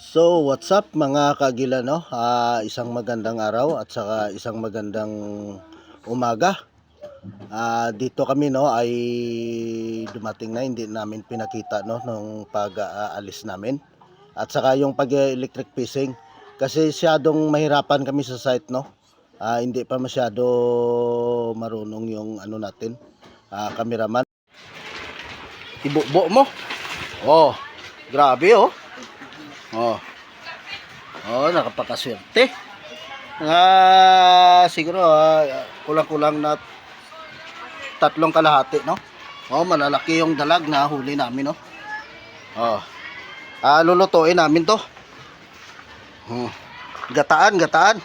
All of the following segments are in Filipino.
So, what's up mga kagila, no? Isang magandang araw at saka isang magandang umaga. Dito kami, no, ay dumating na, hindi namin pinakita, no, nung pag-aalis namin. At saka yung pag-electric fishing. Kasi masyadong mahirapan kami sa site, no? Hindi pa masyado marunong yung ano natin, cameraman. Ibubo mo. Oh, grabe oh. Oh. Oh, nakapakaswerte. Siguro kulang-kulang na 3 kalahati, no? Oh, malalaki yung dalag na huli namin, no? Oh. Lulutuin namin 'to. Gataan.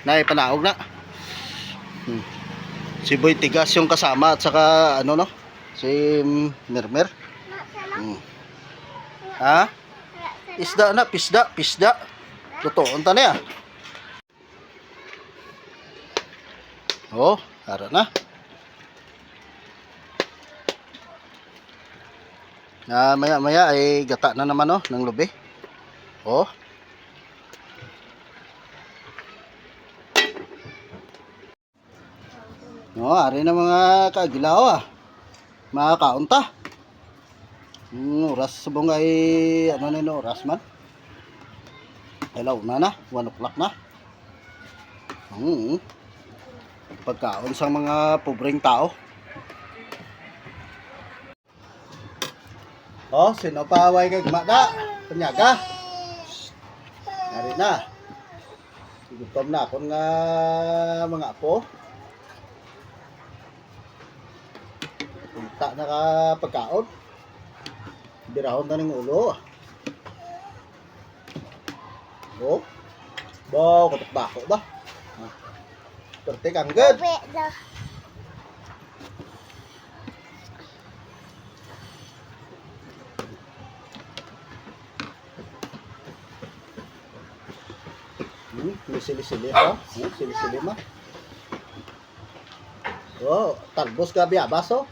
Naipanaog na. Si Boy Tigas yung kasama at saka ano, no? Si Mermer. Isda na, pisda. Lutoon ta na ya. Oh, ara na. Maya ay gata na naman, oh, ng lubi. Oh. No, ari na mga kagilaw mga kaunta. Oras subong ay ano nino oras man. Hello na 1 o'clock na. Pagkaon sa mga pobreng tao. Oh, sino pa way kay gumada? Panyaga. Ari na. Gutom na akong nga mga apo. Punta na ka pagkaon. Birahon na ng ulo. Oh. Bo, katok bako ba? Perte kang good. Sili-sili ha? Sili-sili ma. Oh, talbos ka biyabas oh.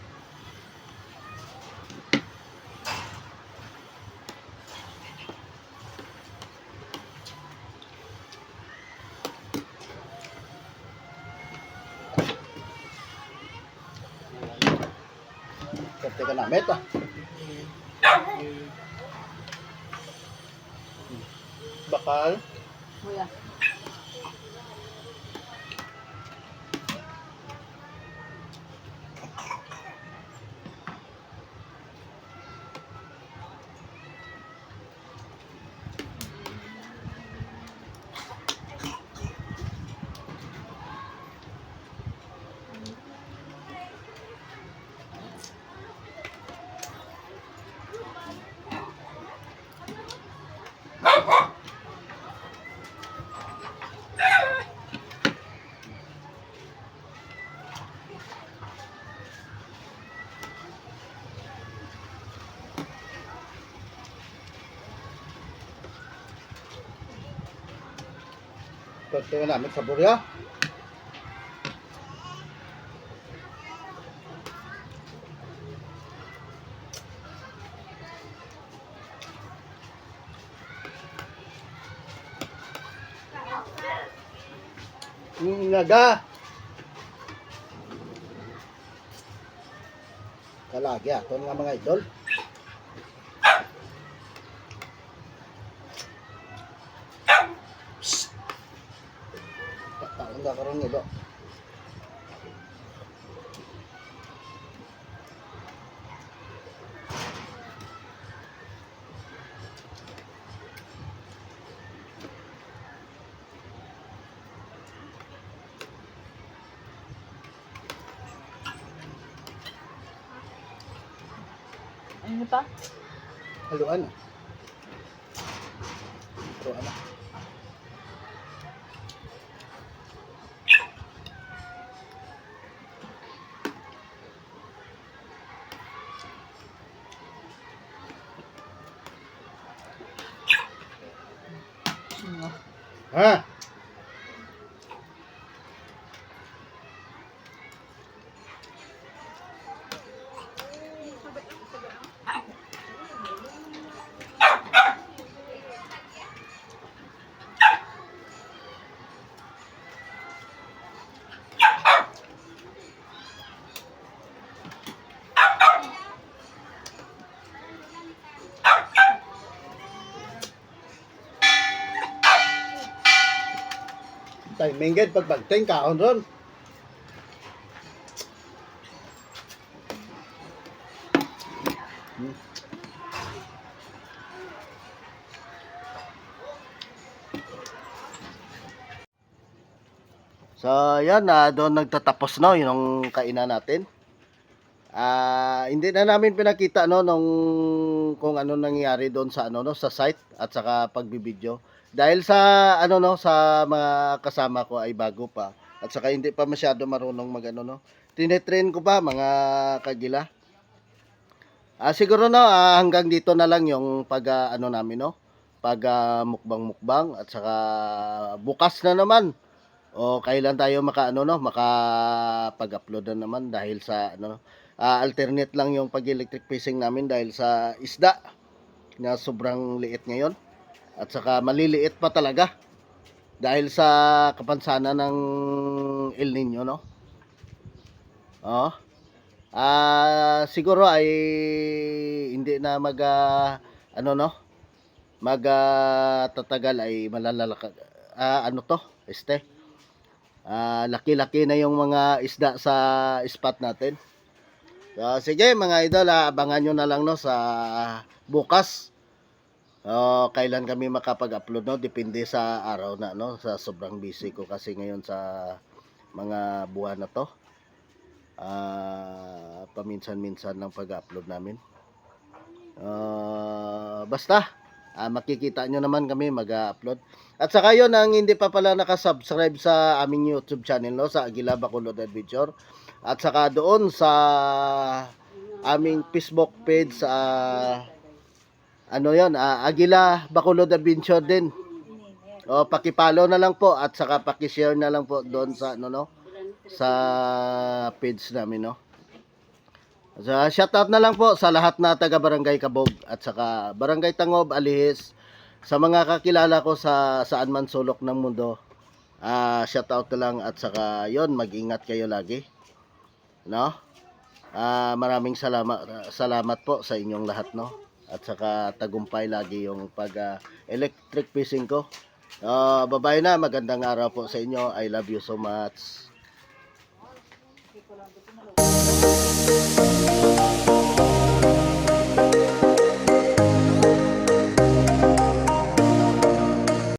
Perte ka na meta. Bakal. Kuya. Perte ka namin sa burya. Ngaga. Kalagi aton nga mga idol. Taon ka karon nilo. Ano pa? Haluan. Haluan. Ha? Timing gid pag bagting kaon ron. So, yan na doon nagtatapos no yung kainan natin. Hindi na namin pinakita no nung kung ano nangyari doon sa ano no sa site at saka pagbibideo. Dahil sa ano no sa mga kasama ko ay bago pa at saka hindi pa masyado marunong magano no. Tinetrain ko pa mga kagila. Siguro no hanggang dito na lang yung pag ano namin no, pag mukbang-mukbang at saka bukas na naman. O kailan tayo makaano no, makapag-upload na naman dahil sa ano alternate lang yung pag-electric fishing namin dahil sa isda na sobrang liit ngayon at saka maliliit pa talaga dahil sa kapansanan ng El Nino no. Oh. Siguro ay hindi na ano no, tatagal ay malalaki ano to, laki-laki na yung mga isda sa spot natin. So, sige mga idol, abangan nyo na lang no sa bukas. Kailan kami makapag-upload no, depende sa araw na no, sa sobrang busy ko kasi ngayon sa mga buwan na to. Paminsan-minsan lang pag-upload namin. Basta makikita nyo naman kami mag-upload. At saka yun, ang hindi pa pala nakasubscribe sa aming YouTube channel no, sa Aguila Bacolod Adventure. At saka doon sa aming Facebook page ano yun, Aguila Bacolod Adventure din. Paki-follow na lang po at saka paki-share na lang po doon sa ano no, sa page namin no. So, shoutout na lang po sa lahat na taga Barangay Kabog at saka Barangay Tangob, Alihis, sa mga kakilala ko sa saan man sulok ng mundo. Shoutout na lang at saka yon, mag-ingat kayo lagi. No? Maraming salamat po sa inyong lahat no. At saka tagumpay lagi yung pag electric fishing ko. Bye-bye na, magandang araw po sa inyo. I love you so much.